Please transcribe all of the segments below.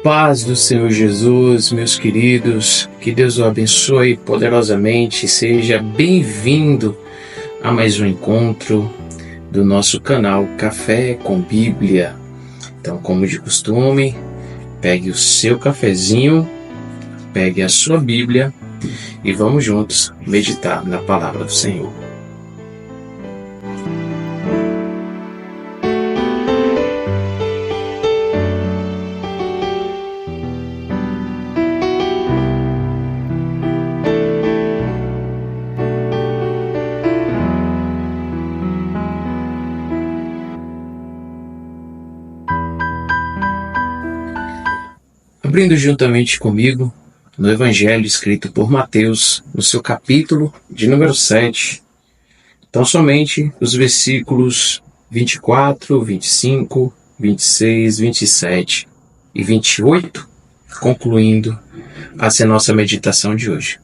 Paz do Senhor Jesus, meus queridos, que Deus o abençoe poderosamente. Seja bem-vindo a mais um encontro do nosso canal Café com Bíblia. Então, como de costume, pegue o seu cafezinho, pegue a sua Bíblia e vamos juntos meditar na palavra do Senhor. Abrindo juntamente comigo no Evangelho escrito por Mateus, no seu capítulo de número 7, então somente os versículos 24, 25, 26, 27 e 28, concluindo essa nossa meditação de hoje.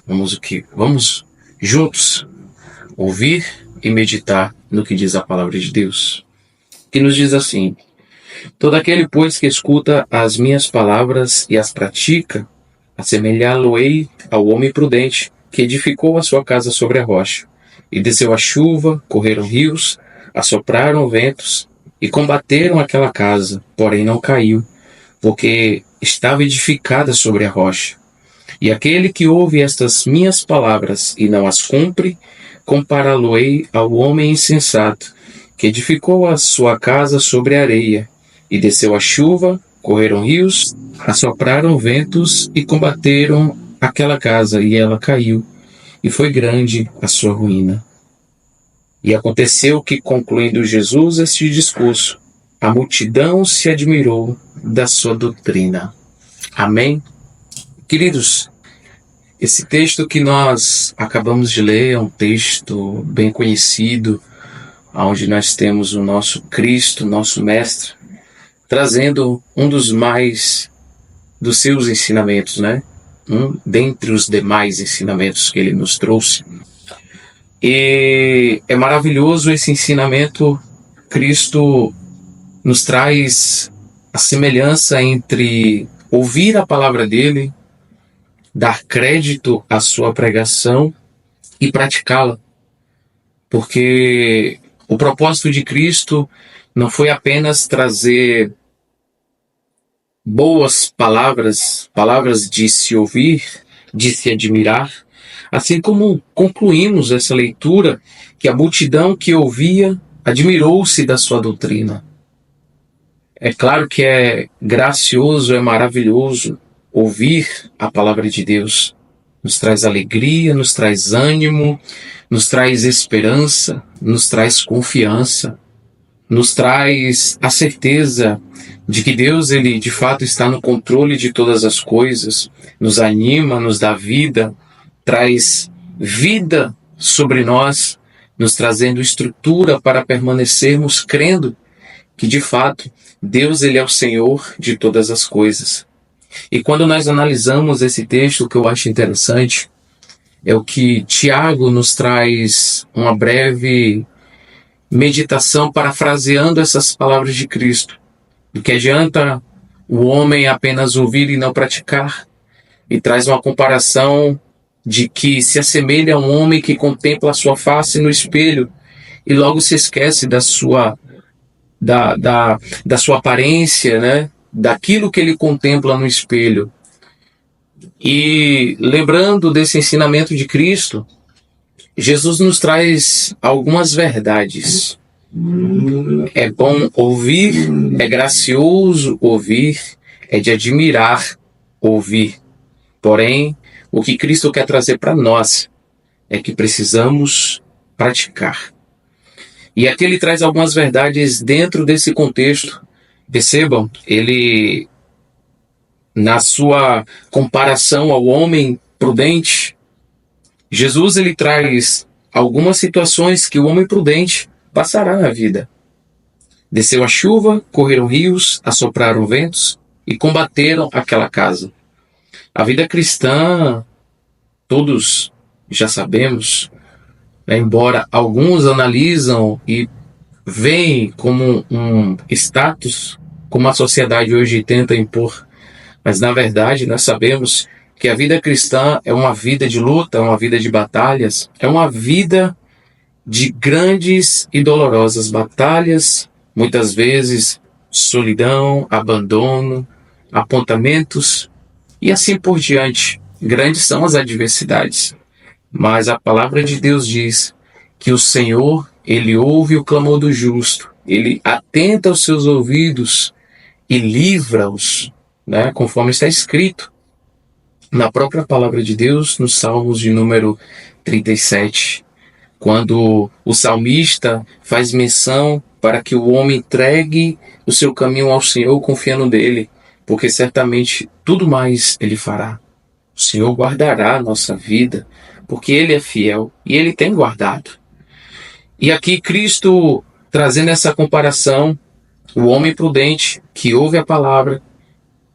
Vamos juntos ouvir e meditar no que diz a palavra de Deus, que nos diz assim: todo aquele, pois, que escuta as minhas palavras e as pratica, assemelhá-lo-ei ao homem prudente, que edificou a sua casa sobre a rocha. E desceu a chuva, correram rios, assopraram ventos, e combateram aquela casa, porém não caiu, porque estava edificada sobre a rocha. E aquele que ouve estas minhas palavras e não as cumpre, compará-lo-ei ao homem insensato, que edificou a sua casa sobre a areia. E desceu a chuva, correram rios, assopraram ventos e combateram aquela casa, e ela caiu, e foi grande a sua ruína. E aconteceu que, concluindo Jesus este discurso, a multidão se admirou da sua doutrina. Amém? Queridos, esse texto que nós acabamos de ler é um texto bem conhecido, onde nós temos o nosso Cristo, nosso Mestre, trazendo um dos seus ensinamentos, né? Dentre os demais ensinamentos que ele nos trouxe. E é maravilhoso esse ensinamento. Cristo nos traz a semelhança entre ouvir a palavra dele, dar crédito à sua pregação e praticá-la. Porque o propósito de Cristo não foi apenas trazer boas palavras de se ouvir, de se admirar, assim como concluímos essa leitura, que a multidão que ouvia admirou-se da sua doutrina. É claro que é gracioso, é maravilhoso ouvir a palavra de Deus. Nos traz alegria, nos traz ânimo, nos traz esperança, nos traz confiança, nos traz a certeza de que Deus, ele de fato está no controle de todas as coisas, nos anima, nos dá vida, traz vida sobre nós, nos trazendo estrutura para permanecermos crendo que de fato Deus, ele é o Senhor de todas as coisas. E quando nós analisamos esse texto, o que eu acho interessante é o que Tiago nos traz uma breve meditação parafraseando essas palavras de Cristo. Do que adianta o homem apenas ouvir e não praticar? E traz uma comparação de que se assemelha a um homem que contempla a sua face no espelho e logo se esquece da sua aparência, né? Daquilo que ele contempla no espelho. E lembrando desse ensinamento de Cristo, Jesus nos traz algumas verdades. É bom ouvir, é gracioso ouvir, é de admirar ouvir. Porém, o que Cristo quer trazer para nós é que precisamos praticar. E aqui ele traz algumas verdades dentro desse contexto. Percebam, ele, na sua comparação ao homem prudente, Jesus, ele traz algumas situações que o homem prudente passará na vida. Desceu a chuva, correram rios, assopraram ventos e combateram aquela casa. A vida cristã, todos já sabemos, né, embora alguns analisam e veem como um status como a sociedade hoje tenta impor. Mas, na verdade, nós sabemos que a vida cristã é uma vida de luta, é uma vida de batalhas, é uma vida de grandes e dolorosas batalhas, muitas vezes solidão, abandono, apontamentos e assim por diante. Grandes são as adversidades, mas a palavra de Deus diz que o Senhor, Ele ouve o clamor do justo, Ele atenta aos seus ouvidos e livra-os, né? Conforme está escrito na própria palavra de Deus, nos Salmos de número 37, quando o salmista faz menção para que o homem entregue o seu caminho ao Senhor confiando nele, porque certamente tudo mais Ele fará. O Senhor guardará a nossa vida, porque Ele é fiel e Ele tem guardado. E aqui Cristo trazendo essa comparação, o homem prudente que ouve a palavra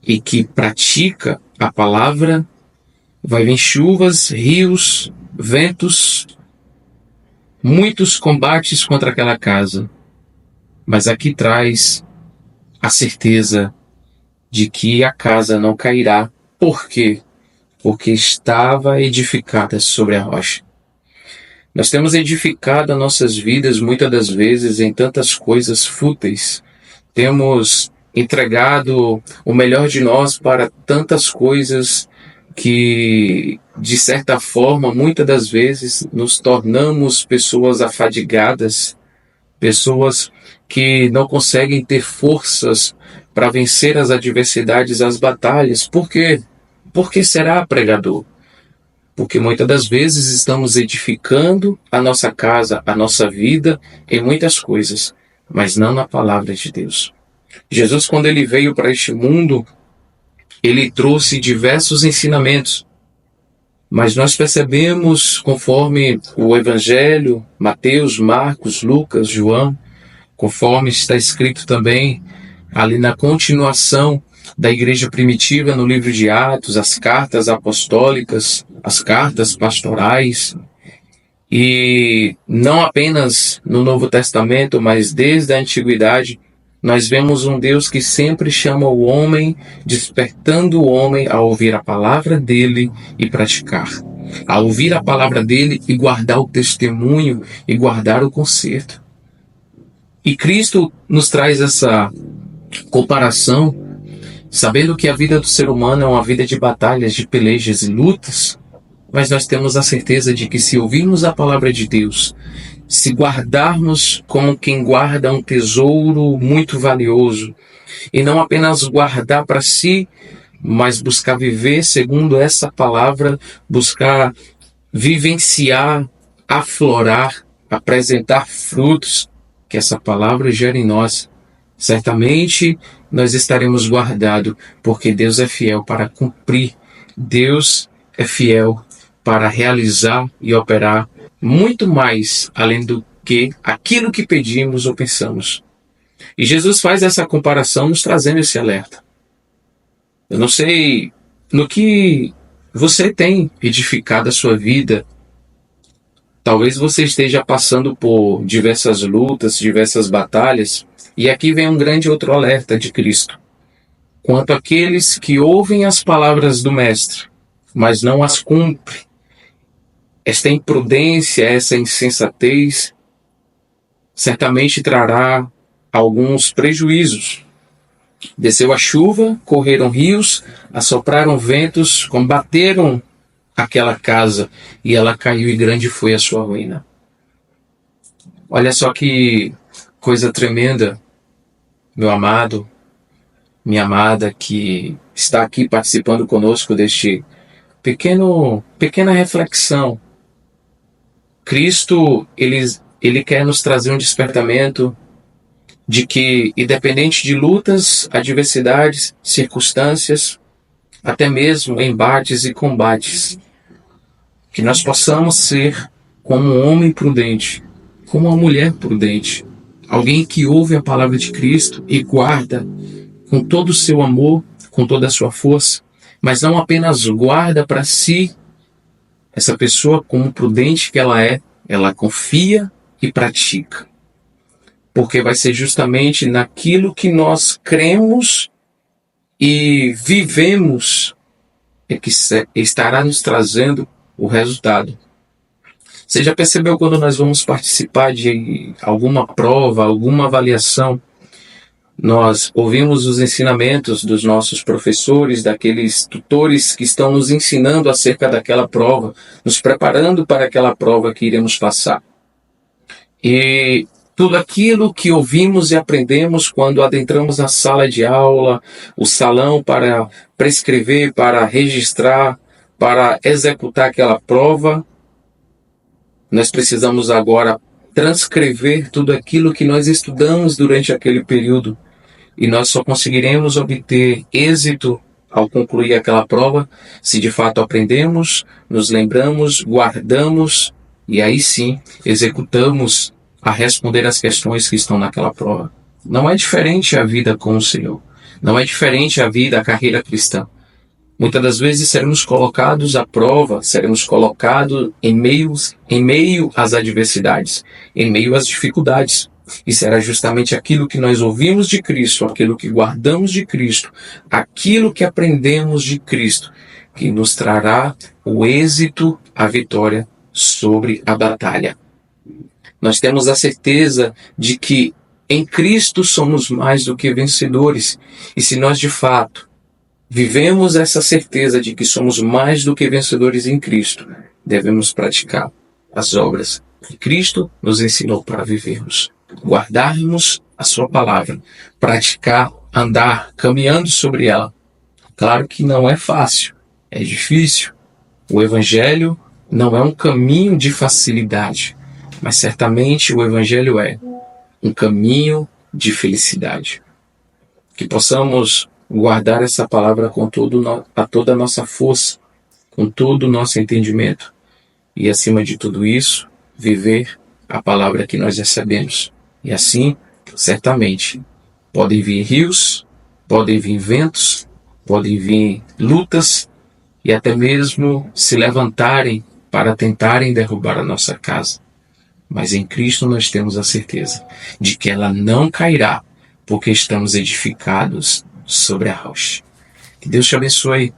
e que pratica a palavra, vai vir chuvas, rios, ventos, muitos combates contra aquela casa. Mas aqui traz a certeza de que a casa não cairá. Por quê? Porque estava edificada sobre a rocha. Nós temos edificado as nossas vidas muitas das vezes em tantas coisas fúteis. Temos entregado o melhor de nós para tantas coisas que, de certa forma, muitas das vezes nos tornamos pessoas afadigadas, pessoas que não conseguem ter forças para vencer as adversidades, as batalhas. Por quê? Por que será, pregador? Porque muitas das vezes estamos edificando a nossa casa, a nossa vida em muitas coisas, mas não na palavra de Deus. Jesus, quando ele veio para este mundo, ele trouxe diversos ensinamentos, mas nós percebemos, conforme o Evangelho, Mateus, Marcos, Lucas, João, conforme está escrito também ali na continuação da igreja primitiva no livro de Atos, as cartas apostólicas, as cartas pastorais, e não apenas no Novo Testamento, mas desde a Antiguidade, nós vemos um Deus que sempre chama o homem, despertando o homem a ouvir a palavra dele e praticar. A ouvir a palavra dele e guardar o testemunho e guardar o conserto. E Cristo nos traz essa comparação, sabendo que a vida do ser humano é uma vida de batalhas, de pelejas e lutas, mas nós temos a certeza de que se ouvirmos a palavra de Deus, se guardarmos como quem guarda um tesouro muito valioso, e não apenas guardar para si, mas buscar viver segundo essa palavra, buscar vivenciar, aflorar, apresentar frutos que essa palavra gera em nós, certamente nós estaremos guardados, porque Deus é fiel para cumprir, Deus é fiel para realizar e operar muito mais além do que aquilo que pedimos ou pensamos. E Jesus faz essa comparação nos trazendo esse alerta. Eu não sei no que você tem edificado a sua vida. Talvez você esteja passando por diversas lutas, diversas batalhas, e aqui vem um grande outro alerta de Cristo. Quanto àqueles que ouvem as palavras do Mestre, mas não as cumprem, esta imprudência, essa insensatez, certamente trará alguns prejuízos. Desceu a chuva, correram rios, assopraram ventos, combateram aquela casa e ela caiu e grande foi a sua ruína. Olha só que coisa tremenda, meu amado, minha amada, que está aqui participando conosco deste pequena reflexão. Cristo, ele quer nos trazer um despertamento de que, independente de lutas, adversidades, circunstâncias, até mesmo embates e combates, que nós possamos ser como um homem prudente, como uma mulher prudente, alguém que ouve a palavra de Cristo e guarda com todo o seu amor, com toda a sua força, mas não apenas guarda para si. Essa pessoa, como prudente que ela é, ela confia e pratica. porque vai ser justamente naquilo que nós cremos e vivemos que estará nos trazendo o resultado. Você já percebeu quando nós vamos participar de alguma prova, alguma avaliação, nós ouvimos os ensinamentos dos nossos professores, daqueles tutores que estão nos ensinando acerca daquela prova, nos preparando para aquela prova que iremos passar. E tudo aquilo que ouvimos e aprendemos quando adentramos a sala de aula, o salão para prescrever, para registrar, para executar aquela prova, nós precisamos agora transcrever tudo aquilo que nós estudamos durante aquele período. E nós só conseguiremos obter êxito ao concluir aquela prova se de fato aprendemos, nos lembramos, guardamos e aí sim executamos a responder às questões que estão naquela prova. Não é diferente a vida com o Senhor. Não é diferente a vida, a carreira cristã. Muitas das vezes seremos colocados à prova, seremos colocados em meio às adversidades, em meio às dificuldades. E será justamente aquilo que nós ouvimos de Cristo, aquilo que guardamos de Cristo, aquilo que aprendemos de Cristo, que nos trará o êxito, a vitória sobre a batalha. Nós temos a certeza de que em Cristo somos mais do que vencedores. E se nós de fato vivemos essa certeza de que somos mais do que vencedores em Cristo, devemos praticar as obras que Cristo nos ensinou para vivermos. Guardarmos a sua palavra, praticar, andar, caminhando sobre ela. Claro que não é fácil, é difícil. O Evangelho não é um caminho de facilidade, mas certamente o Evangelho é um caminho de felicidade. Que possamos guardar essa palavra com toda a nossa força, com todo o nosso entendimento e, acima de tudo isso, viver a palavra que nós recebemos. E assim, certamente, podem vir rios, podem vir ventos, podem vir lutas e até mesmo se levantarem para tentarem derrubar a nossa casa. Mas em Cristo nós temos a certeza de que ela não cairá, porque estamos edificados sobre a rocha. Que Deus te abençoe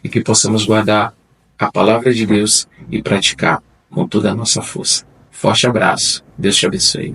e que possamos guardar a palavra de Deus e praticar com toda a nossa força. Forte abraço. Deus te abençoe.